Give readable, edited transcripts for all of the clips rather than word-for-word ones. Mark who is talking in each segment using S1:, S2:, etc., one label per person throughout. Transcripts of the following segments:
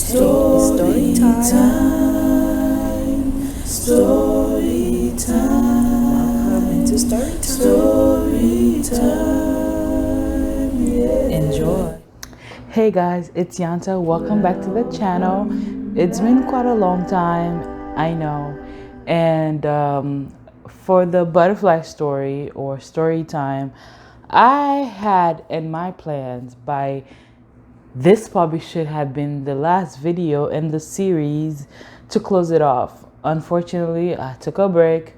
S1: Story time. Story time. Welcome into story time. Story time. Yeah. Enjoy. Hey guys, it's Yanta. Welcome back to the channel. It's been quite a long time, I know. And for the butterfly story or story time, I had in my plans by this probably should have been the last video in the series to close it off. Unfortunately, I took a break.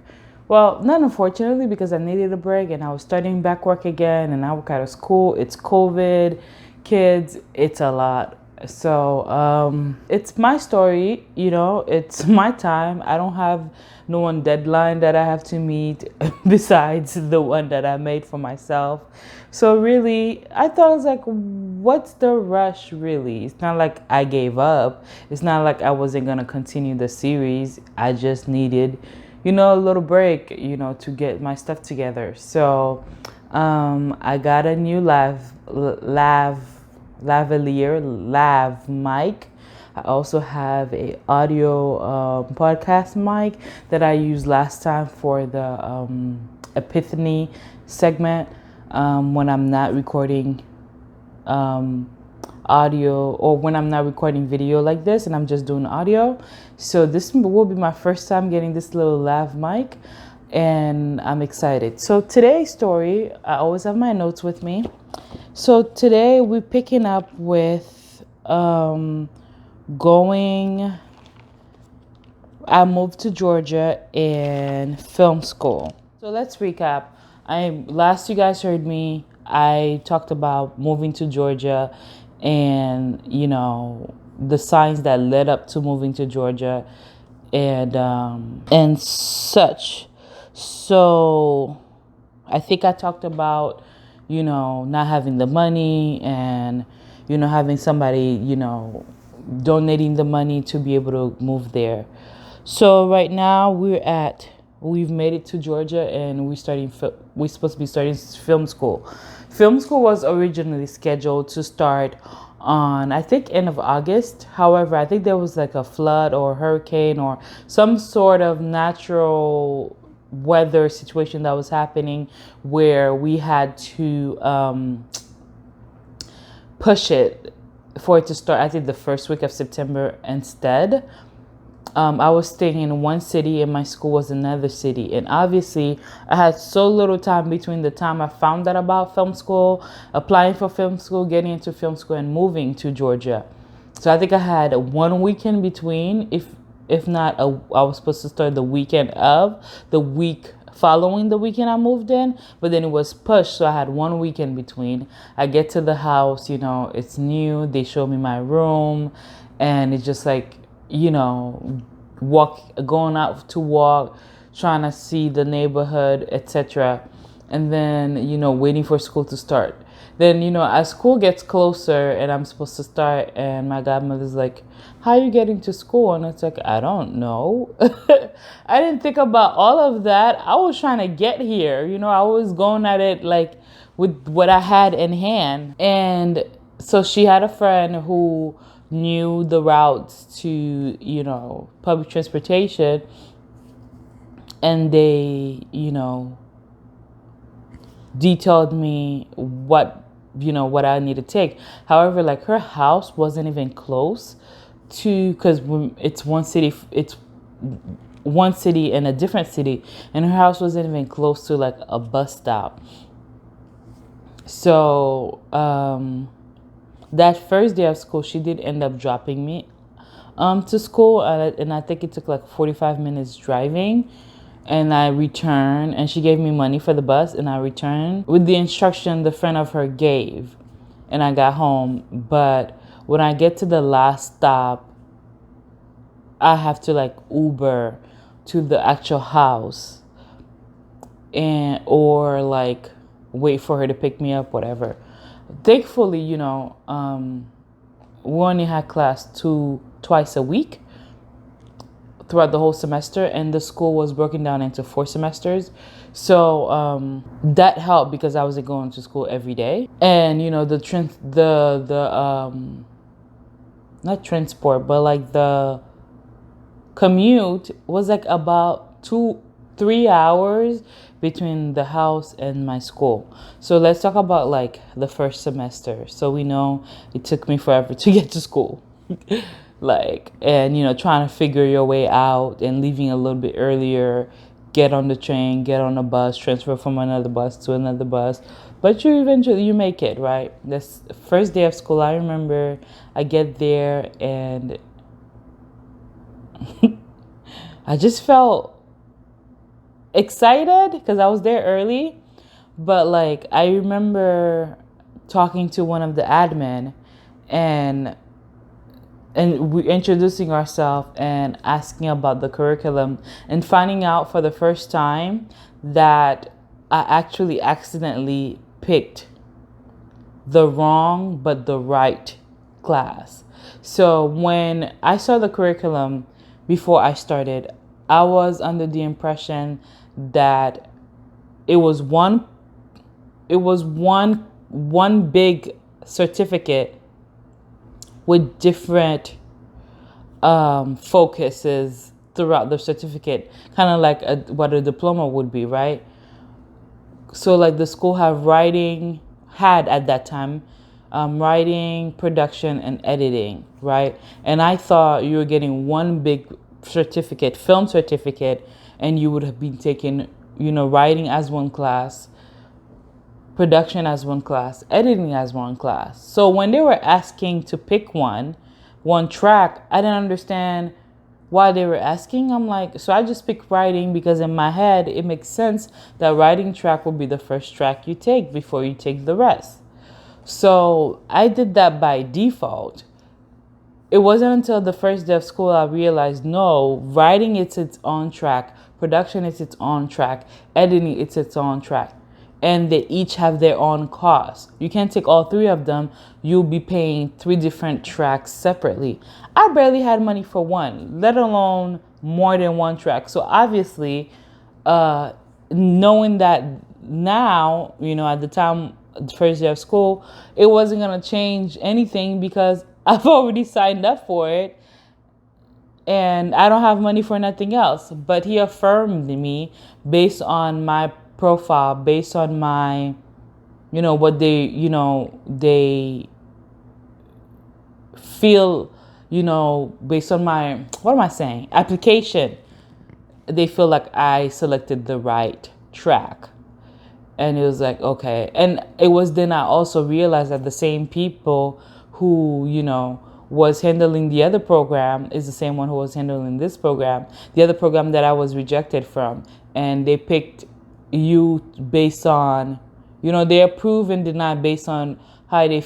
S1: Well, not unfortunately, because I needed a break and I was starting back work again and I work out of school. It's COVID, kids, it's a lot. So it's my story, it's my time. I don't have no one deadline that I have to meet besides the one that I made for myself. So really, I thought, I was like, what's the rush really? It's not like I gave up. It's not like I wasn't going to continue the series. I just needed, a little break, to get my stuff together. So I got a new lavalier mic. I also have a audio podcast mic that I used last time for the Epiphany segment when I'm not recording audio, or when I'm not recording video like this and I'm just doing audio. So this will be my first time getting this little lav mic and I'm excited. So today's story, I always have my notes with me. So today we're picking up with I moved to Georgia in film school. So let's recap. Last you guys heard me, I talked about moving to Georgia and, the signs that led up to moving to Georgia and such. So I think I talked about, not having the money and, having somebody, donating the money to be able to move there. So right now we've made it to Georgia and we're supposed to be starting film school. Film school was originally scheduled to start on, I think, end of August. However, I think there was like a flood or hurricane or some sort of natural weather situation that was happening where we had to push it for it to start, I think, the first week of September instead. I was staying in one city and my school was another city. And obviously, I had so little time between the time I found out about film school, applying for film school, getting into film school, and moving to Georgia. So I think I had 1 week in between. If not, I was supposed to start the weekend of the week following the weekend I moved in, but then it was pushed, so I had 1 week in between. I get to the house, it's new. They show me my room, and it's just like, going out to walk, trying to see the neighborhood, etc. And then, waiting for school to start. Then, as school gets closer and I'm supposed to start, and my godmother's like, how are you getting to school? And it's like, I don't know. I didn't think about all of that. I was trying to get here. I was going at it like with what I had in hand. And so she had a friend who knew the routes to, public transportation. And they, detailed me what I need to take. However, like, her house wasn't even close to, because it's one city in a different city, and her house wasn't even close to like a bus stop. So that first day of school, she did end up dropping me to school, and I think it took like 45 minutes driving. And I returned, and she gave me money for the bus, and I returned with the instruction the friend of her gave, and I got home. But when I get to the last stop, I have to like Uber to the actual house, or like wait for her to pick me up, whatever. Thankfully, we only had class twice a week throughout the whole semester, and the school was broken down into 4 semesters. So that helped because I wasn't going to school every day. And the not transport, but like the commute was like about 3 hours between the house and my school. So let's talk about like the first semester. So we know it took me forever to get to school. Like, and trying to figure your way out and leaving a little bit earlier, get on the train, get on a bus, transfer from another bus to another bus. But you make it, right? This first day of school, I remember I get there and I just felt excited because I was there early. But like, I remember talking to one of the admin and we introducing ourselves and asking about the curriculum and finding out for the first time that I actually accidentally picked the wrong but the right class. So when I saw the curriculum before I started, I was under the impression that it was one big certificate with different focuses throughout the certificate, kind of like what a diploma would be, right? So like the school had at that time writing, production, and editing, right? And I thought you were getting one big certificate, film certificate, and you would have been taking, writing as one class, production as one class, editing as one class. So when they were asking to pick one track, I didn't understand why they were asking. I'm like, so I just picked writing because in my head it makes sense that writing track will be the first track you take before you take the rest. So I did that by default. It wasn't until the first day of school I realized, no, writing it's its own track, production is its own track, editing it's its own track. And they each have their own costs. You can't take all three of them. You'll be paying 3 different tracks separately. I barely had money for one, let alone more than one track. So obviously, knowing that now, at the time, the first day of school, it wasn't going to change anything because I've already signed up for it and I don't have money for nothing else. But he affirmed me based on my profile, based on my, what they feel, based on my, what am I saying? Application. They feel like I selected the right track. And it was like, okay. And it was then I also realized that the same people who, was handling the other program is the same one who was handling this program, the other program that I was rejected from. And they picked you based on, they approve and deny based on how they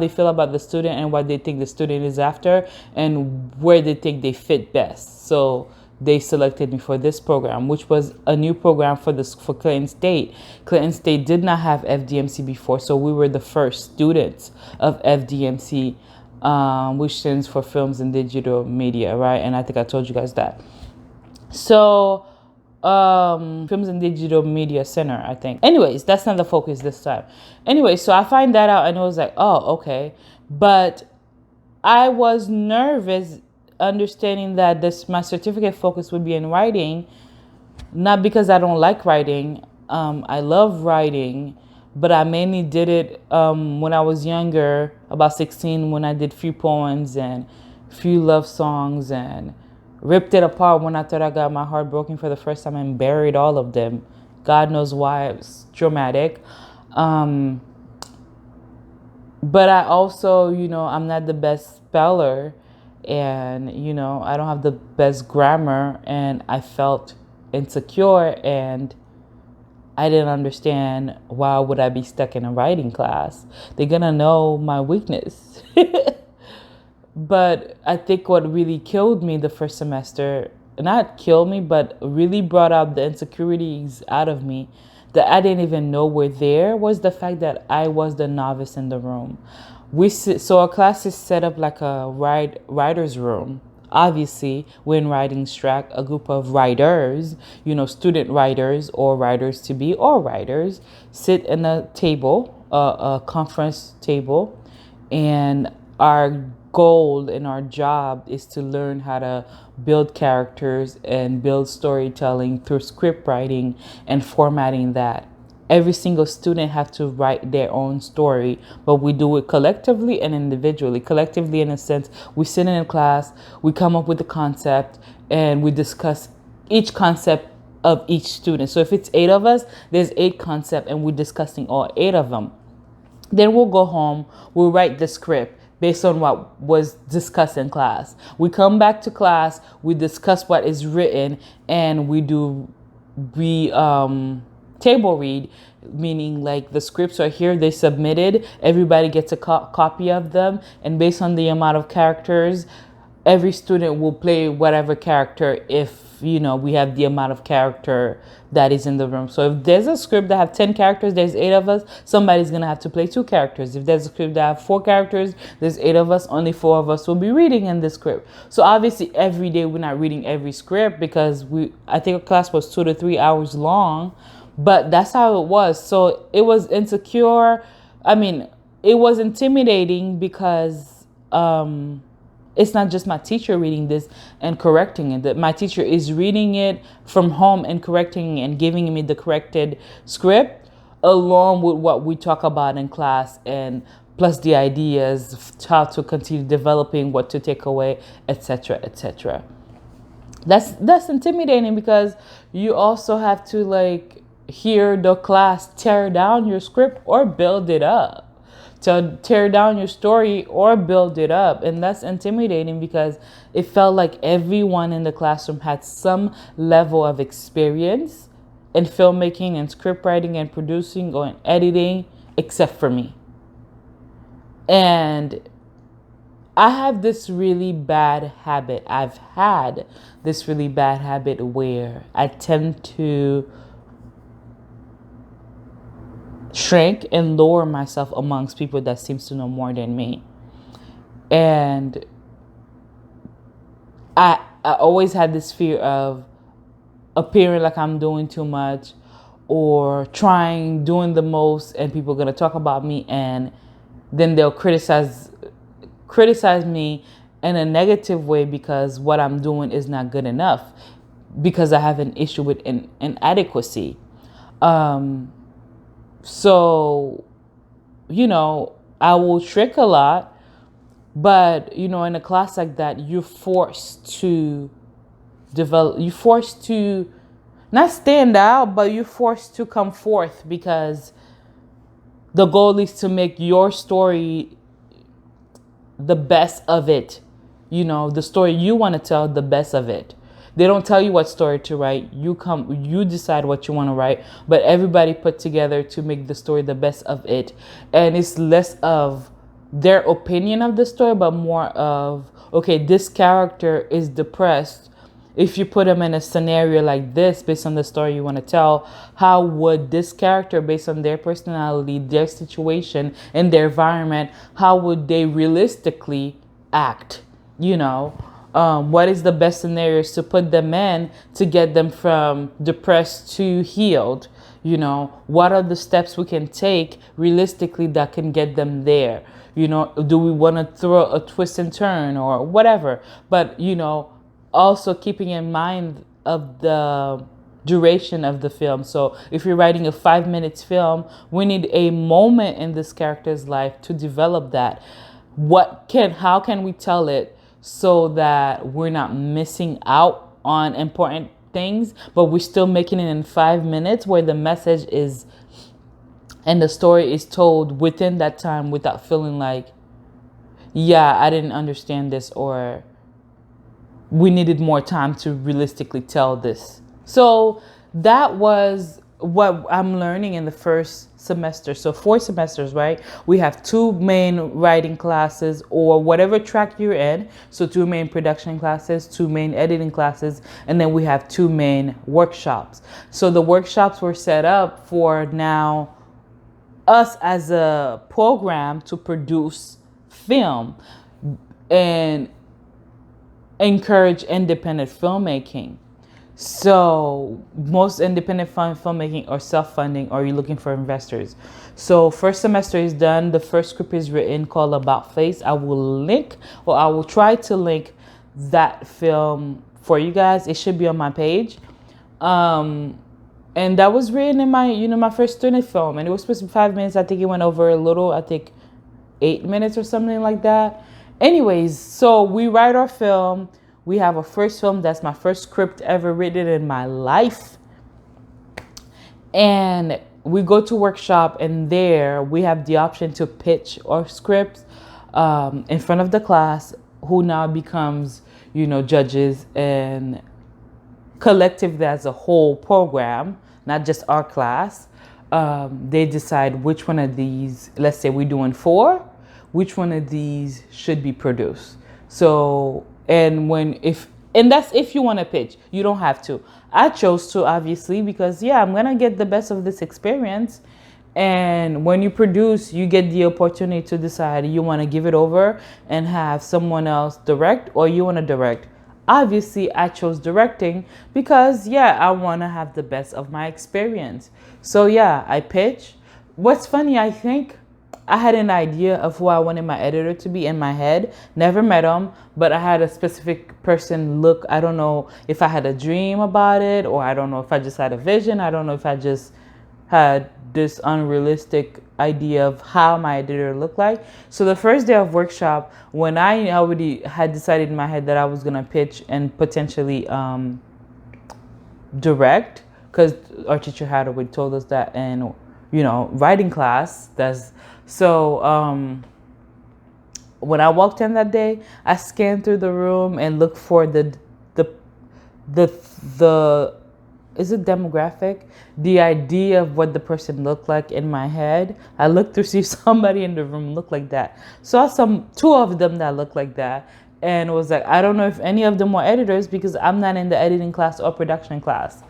S1: feel about the student and what they think the student is after and where they think they fit best. So they selected me for this program, which was a new program for Clinton State. Clinton State did not have FDMC before, so we were the first students of FDMC, which stands for Films and Digital Media, right? And I think I told you guys that. So Films and Digital Media Center, I think. Anyways, that's not the focus this time. Anyway, so I find that out and it was like, oh, okay. But I was nervous understanding that my certificate focus would be in writing, not because I don't like writing. I love writing, but I mainly did it when I was younger, about 16, when I did few poems and few love songs and ripped it apart when I thought I got my heart broken for the first time and buried all of them. God knows why. It was dramatic. But I also, I'm not the best speller and, I don't have the best grammar and I felt insecure and I didn't understand why would I be stuck in a writing class. They're going to know my weakness. But I think what really killed me the first semester, not killed me, but really brought out the insecurities out of me that I didn't even know were there, was the fact that I was the novice in the room. So our class is set up like a writer's room. Obviously, we're in writing track, a group of writers, student writers or writers to be or writers sit in a table, a conference table, and our goal in our job is to learn how to build characters and build storytelling through script writing and formatting that. Every single student have to write their own story, but we do it collectively and individually. Collectively, in a sense, we sit in a class, we come up with the concept, and we discuss each concept of each student. So if it's 8 of us, there's 8 concepts, and we're discussing all 8 of them. Then we'll go home, we'll write the script based on what was discussed in class. We come back to class, we discuss what is written, and we table read, meaning like the scripts are here, they submitted, everybody gets a copy of them, and based on the amount of characters, every student will play whatever character if we have the amount of character that is in the room. So if there's a script that have 10 characters, there's 8 of us, somebody's gonna have to play 2 characters. If there's a script that have 4 characters, there's 8 of us, only 4 of us will be reading in the script. So obviously every day we're not reading every script because I think a class was 2 to 3 hours long, but that's how it was. So it was insecure. It was intimidating because it's not just my teacher reading this and correcting it. That my teacher is reading it from home and correcting and giving me the corrected script along with what we talk about in class, and plus the ideas of how to continue developing, what to take away, etc., etc. That's intimidating because you also have to hear the class tear down your script or build it up, to tear down your story or build it up. And that's intimidating because it felt like everyone in the classroom had some level of experience in filmmaking and script writing and producing or in editing, except for me. And I have this really bad habit. I've had this really bad habit where I tend to shrink and lower myself amongst people that seems to know more than me. And I always had this fear of appearing like I'm doing too much or doing the most, and people are going to talk about me, and then they'll criticize me in a negative way because what I'm doing is not good enough, because I have an issue with inadequacy. So, I will trick a lot, but, in a class like that, you're forced to not stand out, but you're forced to come forth because the goal is to make your story the best of it. The story you want to tell, the best of it. They don't tell you what story to write. You decide what you want to write, but everybody put together to make the story the best of it. And it's less of their opinion of the story, but more of, okay, this character is depressed. If you put them in a scenario like this, based on the story you want to tell, how would this character, based on their personality, their situation, and their environment, how would they realistically act? What is the best scenarios to put them in to get them from depressed to healed? What are the steps we can take realistically that can get them there? Do we want to throw a twist and turn or whatever? But, also keeping in mind of the duration of the film. So if you're writing a 5 minutes film, we need a moment in this character's life to develop that. How can we tell it so that we're not missing out on important things, but we're still making it in 5 minutes where the message is and the story is told within that time without feeling like, yeah, I didn't understand this, or we needed more time to realistically tell this. So that was what I'm learning in the first semester. So 4 semesters, right? We have 2 main writing classes or whatever track you're in. So 2 main production classes, 2 main editing classes, and then we have 2 main workshops. So the workshops were set up for now us as a program to produce film and encourage independent filmmaking. So most independent filmmaking or self-funding, or are you looking for investors? So first semester is done. The first script is written called About Face. I will link, or I will try to link that film for you guys. It should be on my page. And that was written in my, my first student film, and it was supposed to be 5 minutes. I think it went over a little. I think 8 minutes or something like that. Anyways, so we write our film. We have a first film. That's my first script ever written in my life. And we go to workshop, and there we have the option to pitch our scripts in front of the class, who now becomes, judges, and collectively as a whole program, not just our class. They decide which one of these, let's say we're doing 4, which one of these should be produced. So, and that's if you want to pitch. You don't have to. I chose to, obviously, because I'm going to get the best of this experience. And when you produce, you get the opportunity to decide you want to give it over and have someone else direct, or you want to direct. Obviously, I chose directing because, I want to have the best of my experience. So, I pitch. What's funny, I think I had an idea of who I wanted my editor to be in my head. Never met him, but I had a specific person look. I don't know if I had a dream about it, or I don't know if I just had a vision. I don't know if I just had this unrealistic idea of how my editor looked like. So the first day of workshop, when I already had decided in my head that I was going to pitch and potentially direct, because our teacher had already told us that in, writing class. When I walked in that day, I scanned through the room and looked for the is it demographic? The idea of what the person looked like in my head. I looked to see if somebody in the room looked like that. Saw 2 of them that looked like that, and was like, I don't know if any of them were editors, because I'm not in the editing class or production class.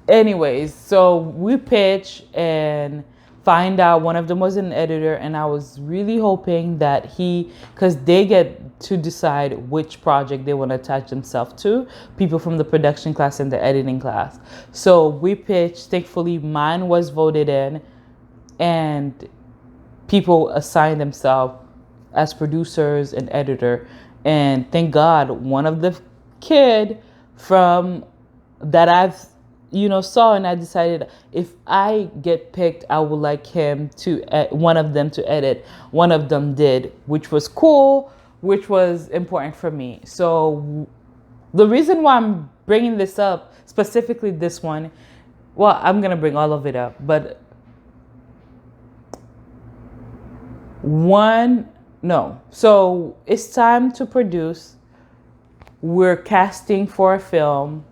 S1: Anyways, so we pitch and find out one of them was an editor, and I was really hoping that because they get to decide which project they want to attach themselves to, people from the production class and the editing class. So we pitched. Thankfully, mine was voted in, and people assigned themselves as producers and editor. And thank God, one of the kid from that I've saw, and I decided if I get picked, I would like him to one of them to edit. One of them did, which was cool, which was important for me. So the reason why I'm bringing this up, specifically this one, well, I'm gonna bring all of it up, but so it's time to produce. We're casting for a film.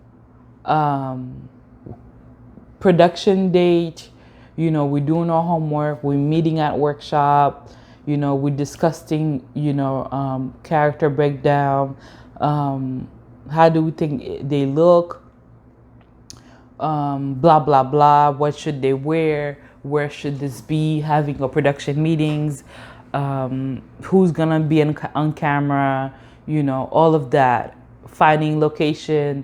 S1: Production date, we're doing our homework, we're meeting at workshop, we're discussing, character breakdown, how do we think they look, blah, blah, blah, what should they wear, where should this be, having a production meetings, who's gonna be on camera, all of that, finding location,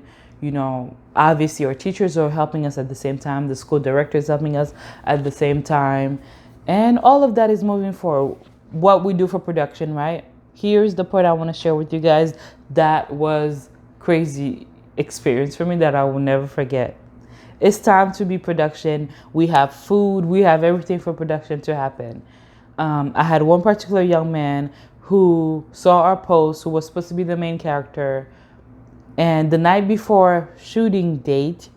S1: obviously our teachers are helping us at the same time, the school director is helping us at the same time, and all of that is moving forward. What we do for production, right? Here's the part I want to share with you guys that was crazy experience for me that I will never forget. It's time to be production. We have food, we have everything for production to happen. I had one particular young man who saw our post, who was supposed to be the main character. And the night before shooting date,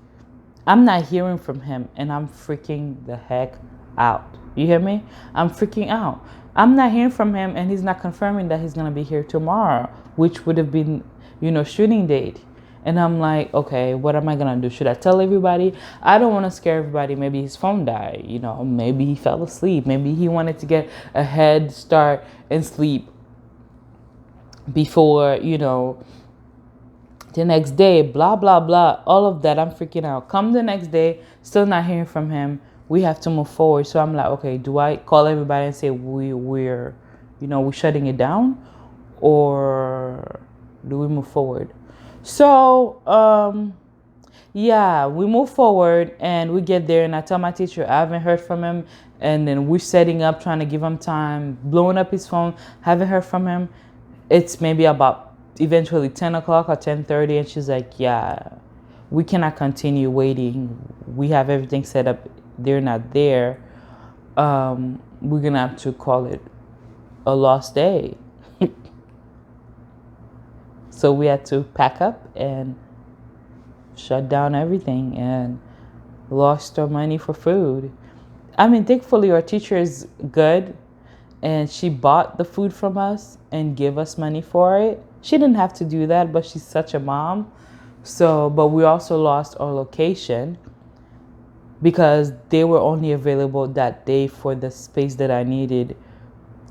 S1: I'm not hearing from him, and I'm freaking the heck out. You hear me? I'm freaking out. I'm not hearing from him, and he's not confirming that he's going to be here tomorrow, which would have been, shooting date. And I'm like, okay, what am I going to do? Should I tell everybody? I don't want to scare everybody. Maybe his phone died, maybe he fell asleep. Maybe he wanted to get a head start and sleep before, the next day, blah, blah, blah, all of that. I'm freaking out. Come the next day, still not hearing from him. We have to move forward. So I'm like, okay, do I call everybody and say we're shutting it down, or do we move forward? So Yeah, we move forward and we get there, and I tell my teacher I haven't heard from him, and then we're setting up, trying to give him time, blowing up his phone, haven't heard from him. It's maybe about eventually 10 o'clock or 10:30, and she's like, yeah, we cannot continue waiting. We have everything set up. They're not there. We're gonna have to call it a lost day. So we had to pack up and shut down everything and lost our money for food. I mean, thankfully our teacher is good, and she bought the food from us and gave us money for it. She didn't have to do that, but she's such a mom. So, but we also lost our location because they were only available that day for the space that I needed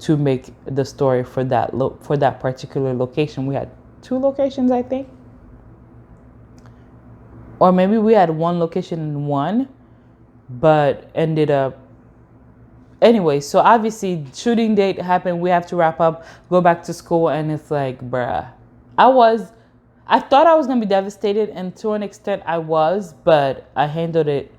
S1: to make the story for that particular location. We had 2 locations, I think. Or maybe we had 1 location in one, but ended up anyway. So obviously shooting date happened, we have to wrap up, go back to school, and it's like, bruh. I thought I was gonna be devastated, and to an extent I was, but I handled it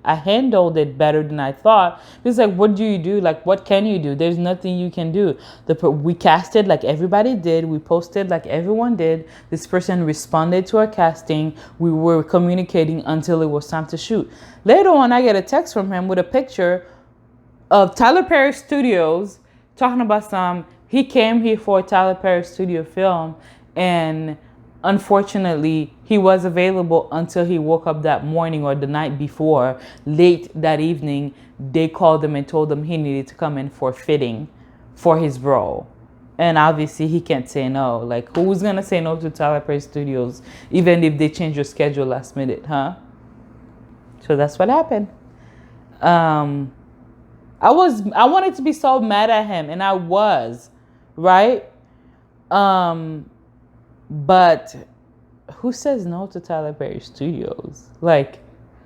S1: better than I thought. It's like, what do you do? Like, what can you do? There's nothing you can do. We casted like everybody did. We posted like everyone did. This person responded to our casting. We were communicating until it was time to shoot. Later on, I get a text from him with a picture of Tyler Perry Studios talking about he came here for a Tyler Perry Studio film, and unfortunately he was available until he woke up that morning or the night before. Late that evening, they called him and told him he needed to come in for fitting for his role. And obviously he can't say no. Like, who's gonna say no to Tyler Perry Studios even if they change your schedule last minute, huh? So that's what happened. I wanted to be so mad at him, and I was, right? But who says no to Tyler Perry Studios? Like,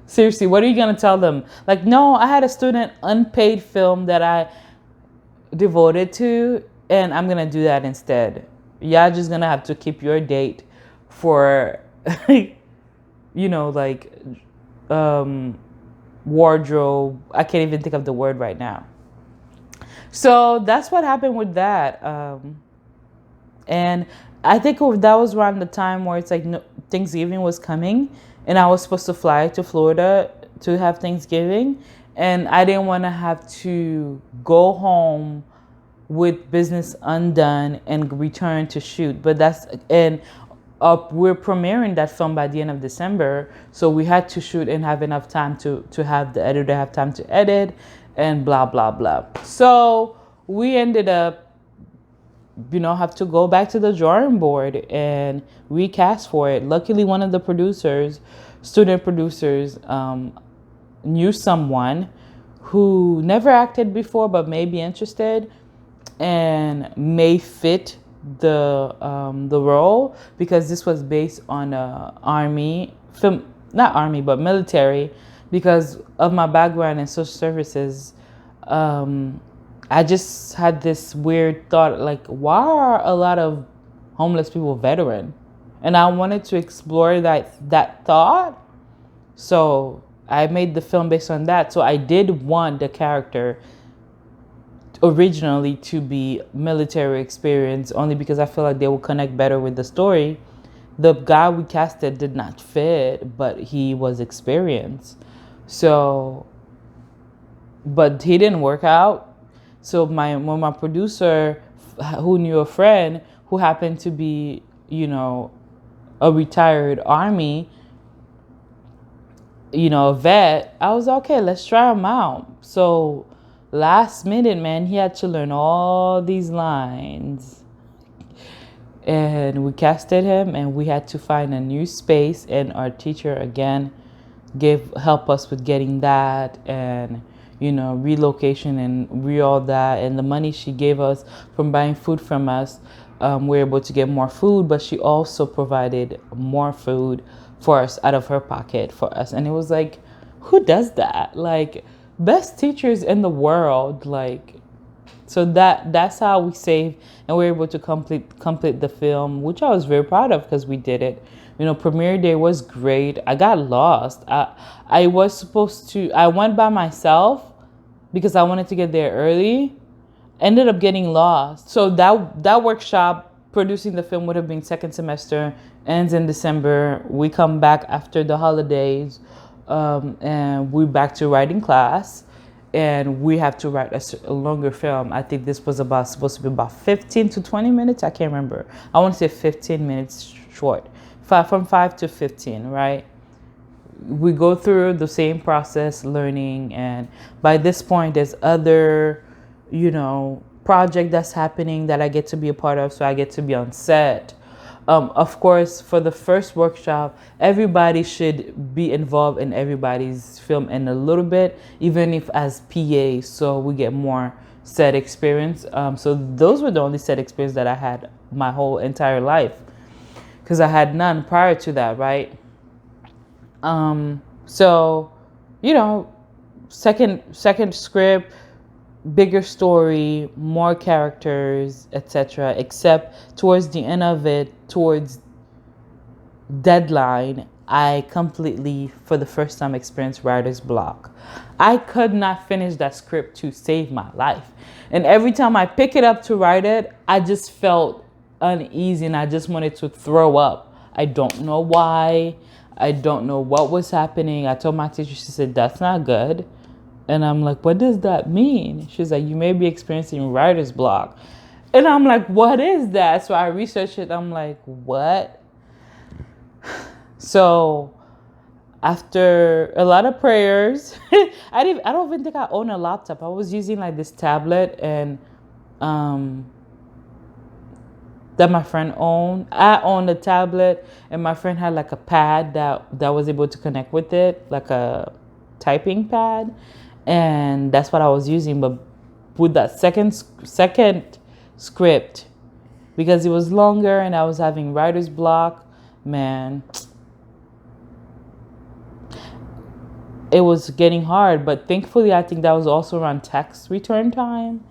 S1: seriously, what are you gonna tell them? Like, no, I had a student unpaid film that I devoted to, and I'm gonna do that instead. Y'all just gonna have to keep your date for, like, wardrobe. I can't even think of the word right now. So that's what happened with that. And I think that was around the time where it's like Thanksgiving was coming, and I was supposed to fly to Florida to have Thanksgiving, and I didn't want to have to go home with business undone and return to shoot. But we're premiering that film by the end of December, so we had to shoot and have enough time to have the editor have time to edit and blah blah blah. So we ended up have to go back to the drawing board and recast for it. Luckily, one of the student producers, knew someone who never acted before but may be interested and may fit the role, because this was based on army film, not army but military. Because of my background in social services, I just had this weird thought, like, why are a lot of homeless people veteran? And I wanted to explore that thought. So I made the film based on that. So I did want the character originally to be military experience, only because I feel like they will connect better with the story. The guy we casted did not fit, but he was experienced. So, but he didn't work out. So when my producer, who knew a friend who happened to be, a retired army, a vet, I was okay, let's try him out. So last minute, man, he had to learn all these lines. And we casted him, and we had to find a new space, and our teacher again help us with getting that, and relocation and all that. And the money she gave us from buying food from us, we were able to get more food, but she also provided more food for us out of her pocket for us. And it was like, who does that? Like, best teachers in the world, like, So that's how we saved, and we were able to complete the film, which I was very proud of because we did it. Premiere day was great. I got lost. I was supposed to. I went by myself because I wanted to get there early. Ended up getting lost. So that workshop producing the film would have been second semester, ends in December. We come back after the holidays, and we're back to writing class, and we have to write a longer film. I think this was supposed to be about 15 to 20 minutes. I can't remember. I want to say 15 minutes short, from 5 to 15, right? We go through the same process, learning, and by this point, there's other, project that's happening that I get to be a part of, so I get to be on set. Of course, for the first workshop, everybody should be involved in everybody's film in a little bit, even if as PA, so we get more set experience. So those were the only set experience that I had my whole entire life, because I had none prior to that, right? So, second script, bigger story, more characters, etc. Except towards the end of it, towards deadline, I completely, for the first time, experienced writer's block. I could not finish that script to save my life. And every time I pick it up to write it, I just felt uneasy and I just wanted to throw up. I don't know why. I don't know what was happening. I told my teacher, she said, "That's not good." And I'm like, "What does that mean?" She's like, "You may be experiencing writer's block." And I'm like, "What is that?" So I researched it. I'm like, "What?" So after a lot of prayers, I don't even think I own a laptop. I was using like this tablet and that my friend owned. I owned a tablet and my friend had like a pad that was able to connect with it, like a typing pad. And that's what I was using. But with that second script, because it was longer and I was having writer's block, man, it was getting hard. But thankfully, I think that was also around tax return time.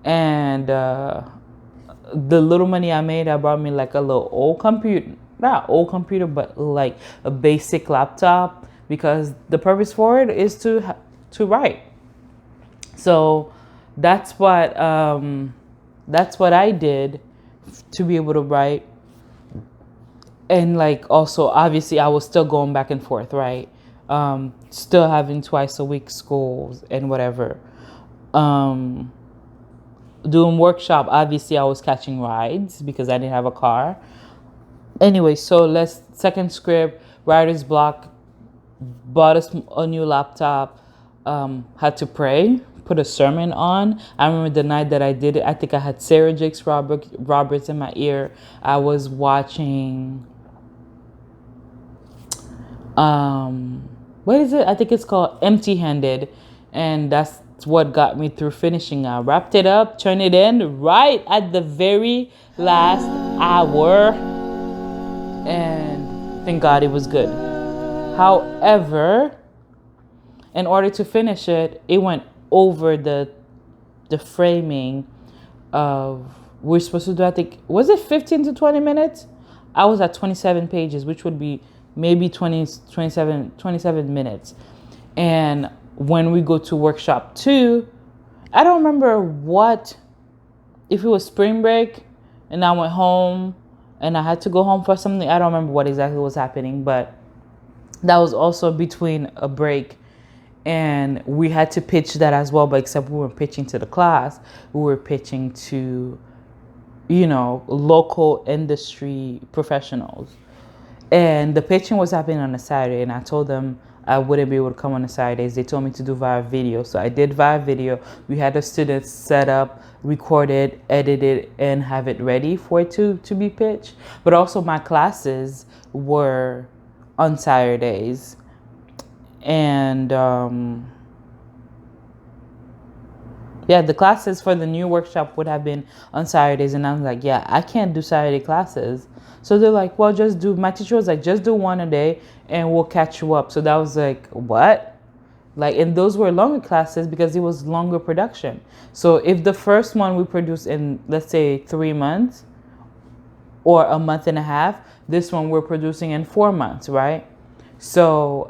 S1: And the little money I made, I brought me like a little old computer. Not old computer, but like a basic laptop. Because the purpose for it is to write. So that's what I did to be able to write. And like also obviously I was still going back and forth, right? Still having twice a week schools and whatever. Doing workshop, obviously I was catching rides because I didn't have a car. Anyway, so second script, writer's block. Bought a new laptop, had to pray, put a sermon on. I remember the night that I did it, I think I had Sarah Jakes Roberts in my ear. I was watching, what is it? I think it's called Empty Handed. And that's what got me through finishing. I wrapped it up, turned it in right at the very last hour. And thank God it was good. However, in order to finish it, it went over the framing of, we're supposed to do, I think, was it 15 to 20 minutes? I was at 27 pages, which would be maybe 27 minutes. And when we go to workshop 2, I don't remember if it was spring break and I went home and I had to go home for something. I don't remember what exactly was happening, but that was also between a break, and we had to pitch that as well. But except we weren't pitching to the class, we were pitching to, local industry professionals. And the pitching was happening on a Saturday, and I told them I wouldn't be able to come on the Saturdays. They told me to do via video, so I did via video. We had the students set up, record it, edit it, and have it ready for it to be pitched. But also my classes were on Saturdays, and the classes for the new workshop would have been on Saturdays, and I was like, I can't do Saturday classes. So they're like, well, my teacher was like, just do one a day and we'll catch you up. So that was like, what? Like, and those were longer classes because it was longer production. So if the first one we produced in, let's say, 3 months or a month and a half, this one we're producing in 4 months, right? So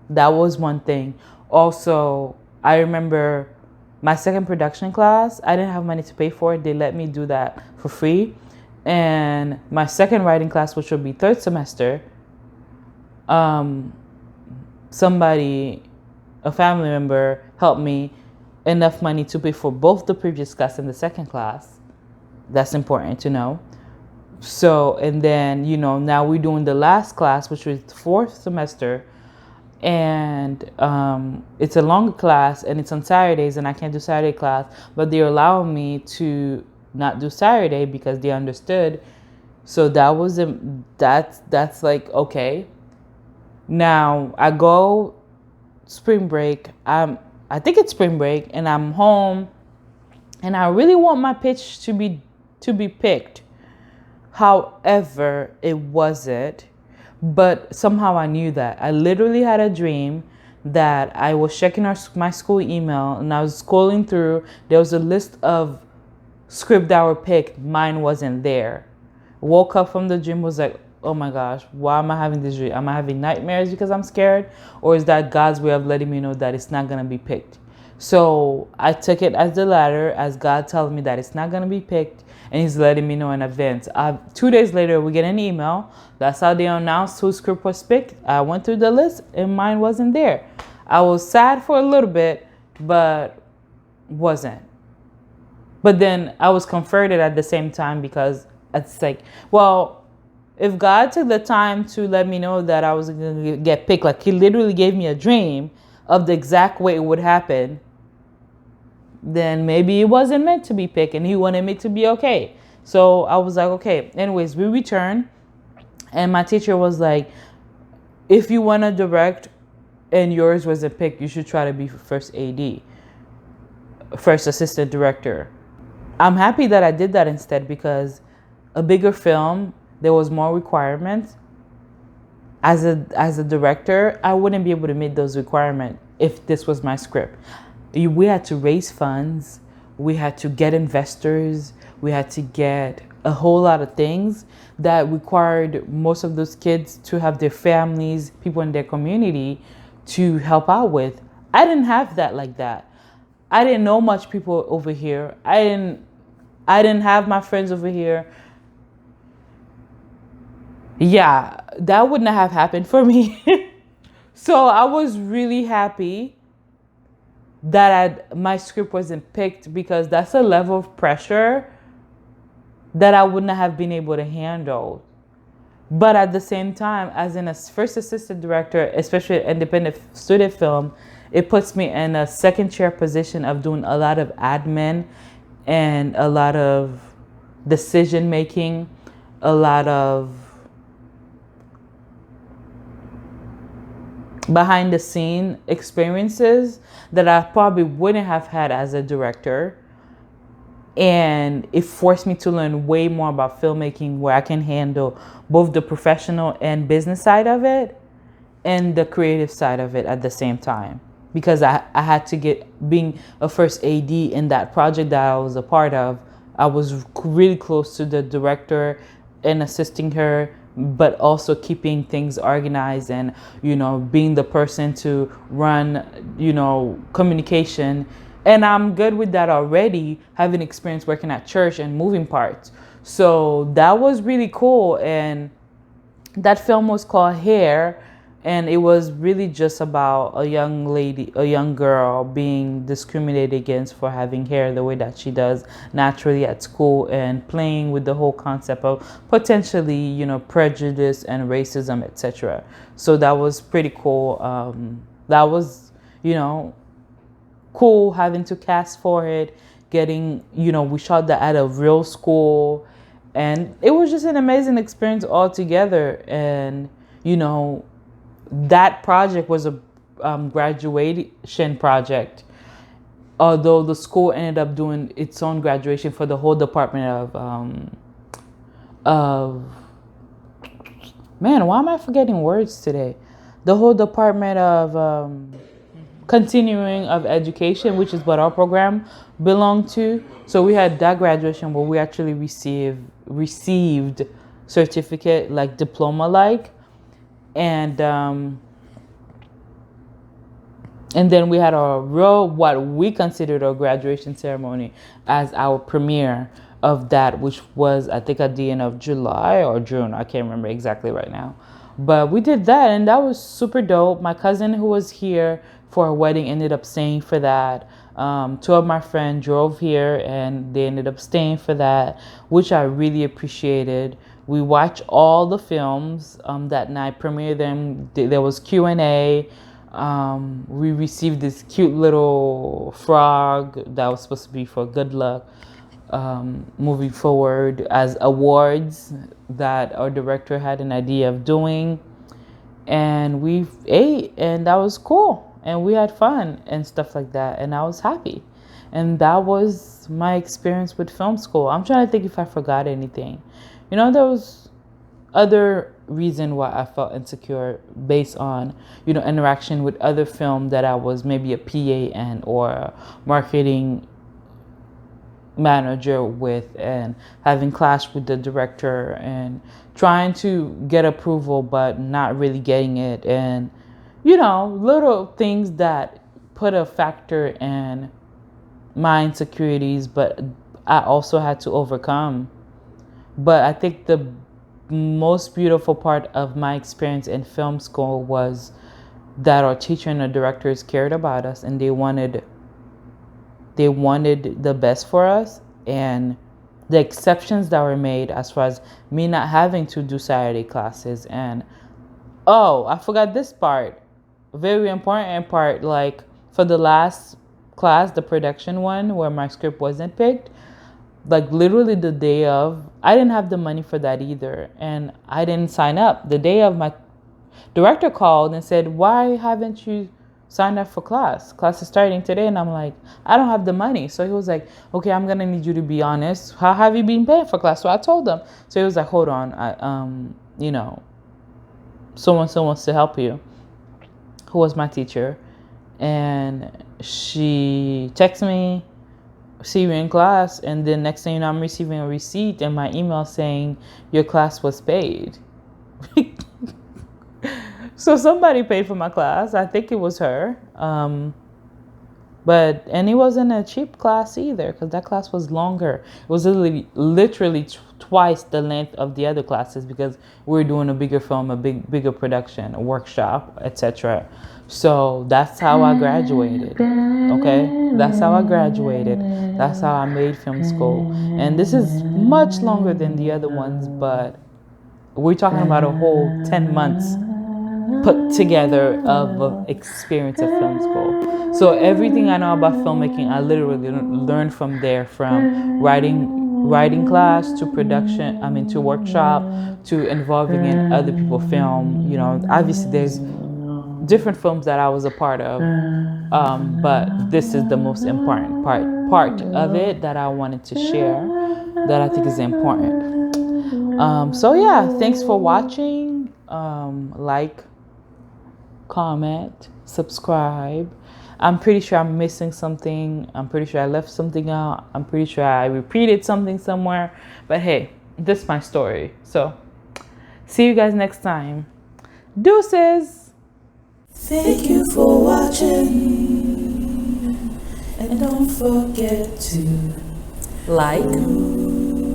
S1: that was one thing. Also, I remember my second production class, I didn't have money to pay for it. They let me do that for free. And my second writing class, which would be third semester, somebody, a family member, helped me enough money to pay for both the previous class and the second class. That's important to know. So, and then, now we're doing the last class, which was the fourth semester. And it's a longer class and it's on Saturdays, and I can't do Saturday class, but they're allowing me to not do Saturday because they understood. So that's like, okay. Now I go spring break. I think it's spring break, and I'm home, and I really want my pitch to be picked. However, it wasn't. But somehow I knew that. I literally had a dream that I was checking my school email, and I was scrolling through. There was a list of scripts that were picked. Mine wasn't there. Woke up from the dream, was like, oh my gosh, why am I having this dream? Am I having nightmares because I'm scared? Or is that God's way of letting me know that it's not going to be picked? So I took it as the latter, as God telling me that it's not going to be picked, and He's letting me know in advance. 2 days later, we get an email. That's how they announced whose script was picked. I went through the list, and mine wasn't there. I was sad for a little bit, but wasn't. But then I was comforted at the same time, because it's like, well, if God took the time to let me know that I was going to get picked, like He literally gave me a dream of the exact way it would happen, then maybe it wasn't meant to be picked and He wanted me to be okay. So I was like, okay. Anyways, we returned, and my teacher was like, if you want to direct and yours wasn't picked, you should try to be first AD, first assistant director. I'm happy that I did that instead, because a bigger film, there was more requirements. As a director, I wouldn't be able to meet those requirements if this was my script. We had to raise funds. We had to get investors. We had to get a whole lot of things that required most of those kids to have their families, people in their community to help out with. I didn't have that like that. I didn't know much people over here. I didn't have my friends over here. Yeah, that wouldn't have happened for me. So I was really happy that my script wasn't picked, because that's a level of pressure that I wouldn't have been able to handle. But at the same time, as in a first assistant director, especially independent student film, it puts me in a second chair position of doing a lot of admin and a lot of decision making, a lot of behind the scene experiences that I probably wouldn't have had as a director. And it forced me to learn way more about filmmaking, where I can handle both the professional and business side of it and the creative side of it at the same time. Because I had to being a first AD in that project that I was a part of, I was really close to the director and assisting her, but also keeping things organized and, being the person to run, communication. And I'm good with that already, having experience working at church and moving parts. So that was really cool. And that film was called Hair. And it was really just about a young girl being discriminated against for having hair the way that she does naturally at school, and playing with the whole concept of potentially, prejudice and racism, etc. So that was pretty cool. That was, cool having to cast for it, getting, we shot that at a real school, and it was just an amazing experience altogether. And, that project was a graduation project, although the school ended up doing its own graduation for the whole department of man, why am I forgetting words today? The whole department of continuing of education, which is what our program belonged to. So we had that graduation where we actually received certificate, like diploma like, and then we had a real, what we considered a graduation ceremony as our premiere of that, which was, I think, at the end of July or June. I can't remember exactly right now. But we did that, and that was super dope. My cousin who was here for a wedding ended up staying for that. Two of my friends drove here, and they ended up staying for that, which I really appreciated. We watched all the films that night, premiered them. There was Q&A. We received this cute little frog that was supposed to be for good luck moving forward as awards that our director had an idea of doing. And we ate, and that was cool. And we had fun and stuff like that. And I was happy. And that was my experience with film school. I'm trying to think if I forgot anything. You know, there was other reason why I felt insecure based on, you know, interaction with other film that I was maybe a PA and or a marketing manager with, and having clash with the director and trying to get approval but not really getting it, and you know, little things that put a factor in my insecurities, but I also had to overcome. But I think the most beautiful part of my experience in film school was that our teacher and the directors cared about us, and they wanted the best for us. And the exceptions that were made, as far as me not having to do Saturday classes, and oh, I forgot this part, very important part, like for the last class, the production one where my script wasn't picked, like literally the day of, I didn't have the money for that either, and I didn't sign up. The day of, my director called and said, why haven't you signed up for class? Class is starting today. And I'm like, I don't have the money. So he was like, okay, I'm gonna need you to be honest. How have you been paying for class? So I told him. So he was like, hold on, you know, someone wants to help you, who was my teacher, and she texted me, see you in class, and then next thing you know, I'm receiving a receipt in my email saying your class was paid. So somebody paid for my class. I think it was her. And it wasn't a cheap class either, because that class was longer. It was literally twice the length of the other classes, because we were doing a bigger film, a bigger production, a workshop, etc. So that's how I graduated. Okay, that's how I graduated. That's how I made film school. And this is much longer than the other ones, but we're talking about a whole 10 months put together of experience of film school. So everything I know about filmmaking, I literally learned from there, from writing class to production, to workshop, to involving in other people film. You know, obviously there's different films that I was a part of, but this is the most important part of it that I wanted to share, that I think is important. So yeah, thanks for watching. Like, comment, subscribe. I'm pretty sure I'm missing something. I'm pretty sure I left something out. I'm pretty sure I repeated something somewhere. But hey, this is my story. So see you guys next time. Deuces.
S2: Thank you for watching. And don't forget to
S1: like,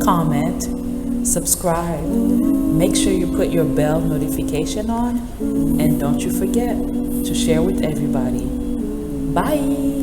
S1: comment, subscribe. Make sure you put your bell notification on, and don't you forget to share with everybody. Bye.